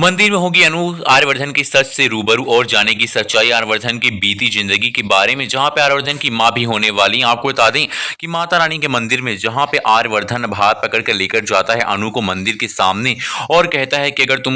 मंदिर में होगी अनु आर्यवर्धन की सच से रूबरू और जानेगी सच्चाई आर्यवर्धन की बीती जिंदगी के बारे में, जहां पे आर्यवर्धन की मां भी होने वाली। आपको बता दें कि माता रानी के मंदिर में जहां पे आर्यवर्धन हाथ पकड़ कर लेकर जाता है अनु को मंदिर के सामने और कहता है कि अगर तुम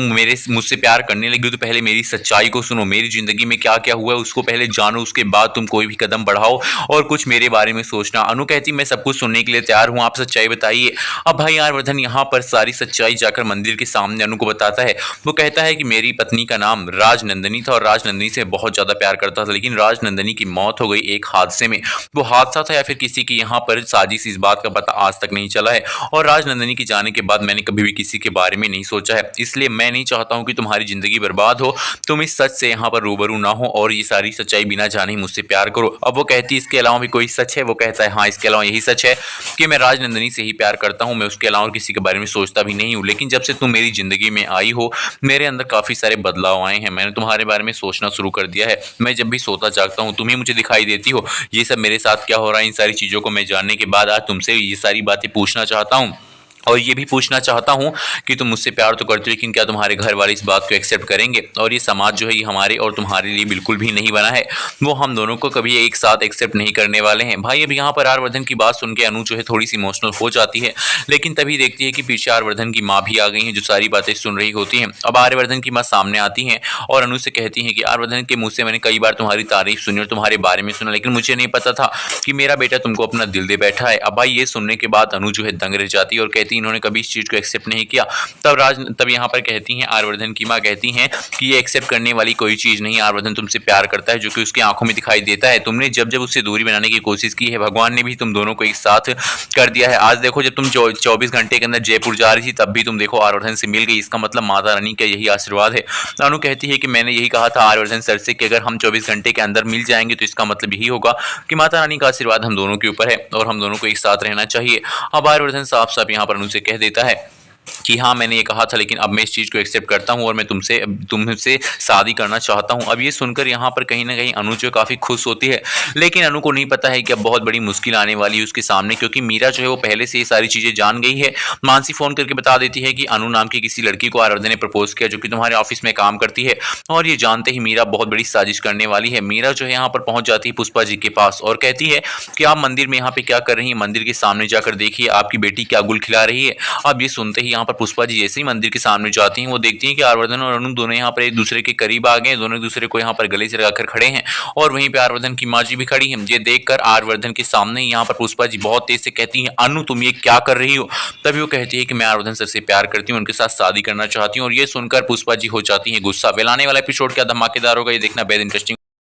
मुझसे प्यार करने लगी तो पहले मेरी सच्चाई को सुनो, मेरी जिंदगी में क्या क्या हुआ है उसको पहले जानो, उसके बाद तुम कोई भी कदम बढ़ाओ और कुछ मेरे बारे में सोचना। अनु कहती मैं सब कुछ सुनने के लिए तैयार हूँ, आप सच्चाई बताइए। अब भाई आर्यवर्धन यहाँ पर सारी सच्चाई जाकर मंदिर के सामने अनु को बताता है। वो कहता है कि मेरी पत्नी का नाम राजनंदिनी था और राजनंदिनी से बहुत ज़्यादा प्यार करता था, लेकिन राजनंदिनी की मौत हो गई एक हादसे में। वो हादसा था या फिर किसी की यहाँ पर साजिश, इस बात का पता आज तक नहीं चला है। और राजनंदिनी के जाने के बाद मैंने कभी भी किसी के बारे में नहीं सोचा है, इसलिए मैं नहीं चाहता हूँ कि तुम्हारी ज़िंदगी बर्बाद हो, तुम इस सच से यहाँ पर रूबरू ना हो और ये सारी सच्चाई बिना जाने ही मुझसे प्यार करो। अब वो कहती है इसके अलावा भी कोई सच है? वो कहता है हाँ, इसके अलावा यही सच है कि मैं राजनंदिनी से ही प्यार करता हूँ, मैं उसके अलावा किसी के बारे में सोचता भी नहीं हूँ। लेकिन जब से तुम मेरी ज़िंदगी में आई हो मेरे अंदर काफ़ी सारे बदलाव आए हैं, मैंने तुम्हारे बारे में सोचना शुरू कर दिया है। मैं जब भी सोता जागता हूँ तुम ही मुझे दिखाई देती हो। ये सब मेरे साथ क्या हो रहा है, इन सारी चीज़ों को मैं जानने के बाद आज तुमसे ये सारी बातें पूछना चाहता हूँ और ये भी पूछना चाहता हूँ कि तुम मुझसे प्यार तो करते हो, लेकिन क्या तुम्हारे घर वाले इस बात को एक्सेप्ट करेंगे? और ये समाज जो है ये हमारे और तुम्हारे लिए बिल्कुल भी नहीं बना है, वो हम दोनों को कभी एक साथ एक्सेप्ट नहीं करने वाले हैं। भाई अब यहाँ पर आर्यवर्धन की बात सुन के अनु जो है थोड़ी सी इमोशनल हो जाती है, लेकिन तभी देखती है कि पीछे आर्यवर्धन की माँ भी आ गई हैं जो सारी बातें सुन रही होती हैं। अब आर्यवर्धन की माँ सामने आती हैं और अनु से कहती हैं कि आर्यवर्धन के मुँह से मैंने कई बार तुम्हारी तारीफ सुनी और तुम्हारे बारे में सुना, लेकिन मुझे नहीं पता था कि मेरा बेटा तुमको अपना दिल दे बैठा है। अब भाई ये सुनने के बाद अनु जो है दंग रह जाती है और कहती है इन्होंने कभी इस चीज़ को एक्सेप्ट नहीं किया। तब यहाँ पर कहती हैं आर्यवर्धन की माँ कहती हैं कि ये एक्सेप्ट करने वाली कोई चीज़ नहीं, आर्यवर्धन तुमसे प्यार करता है जो कि उसकी आंखों में दिखाई देता है। तुमने जब जब उससे दूरी बनाने की कोशिश की है भगवान ने भी तुम दोनों को एक साथ कर दिया है। आज देखो जब तुम 24 घंटे के अंदर जयपुर जा रही थी तब भी तुम देखो आर्यवर्धन से मिल गई, इसका मतलब माता रानी का यही आशीर्वाद है। अनु कहती है कि मैंने यही कहा था आर्यवर्धन सर से कि अगर हम 24 घंटे के अंदर मिल जाएंगे तो इसका मतलब यही होगा कि माता रानी का आशीर्वाद हम दोनों के ऊपर है और हम दोनों को एक साथ रहना चाहिए। अब आर्यवर्धन साफ साफ यहाँ पर अनु से कह देता है कि हाँ मैंने ये कहा था, लेकिन अब मैं इस चीज़ को एक्सेप्ट करता हूँ और मैं तुमसे शादी करना चाहता हूँ। अब ये सुनकर यहाँ पर कहीं ना कहीं अनु जो काफ़ी खुश होती है, लेकिन अनु को नहीं पता है कि अब बहुत बड़ी मुश्किल आने वाली है उसके सामने, क्योंकि मीरा जो है वो पहले से ये सारी चीज़ें जान गई है। मानसी फ़ोन करके बता देती है कि अनु नाम की किसी लड़की को आर्यवर्धन ने प्रपोज किया जो कि तुम्हारे ऑफिस में काम करती है, और ये जानते ही मीरा बहुत बड़ी साजिश करने वाली है। मीरा जो है यहाँ पर पहुँच जाती है पुष्पा जी के पास और कहती है कि आप मंदिर में यहाँ पे क्या कर रही हैं, मंदिर के सामने जाकर देखिए आपकी बेटी क्या गुल खिला रही है। अब ये सुनते ही यहाँ पर पुष्पा जी जैसे ही मंदिर के सामने जाती हैं वो देखती हैं कि आर्यवर्धन और अनु दोनों यहाँ पर एक दूसरे के करीब आ गए, दोनों एक दूसरे को यहाँ पर गले से लगाकर खड़े हैं और वहीं पे आर्यवर्धन की माँ जी भी खड़ी हैं। ये देखकर आर्यवर्धन के सामने यहाँ पर पुष्पा जी बहुत तेज से कहती हैं अनु तुम ये क्या कर रही हो? तभी वो कहती है कि मैं आर्यवर्धन सर से प्यार करती हूँ, उनके साथ शादी करना चाहती हूँ। और ये सुनकर पुष्पा जी हो जाती है गुस्सा। फैलाने वाला एपिसोड क्या धमाकेदार होगा ये देखना बेहद इंटरेस्टिंग।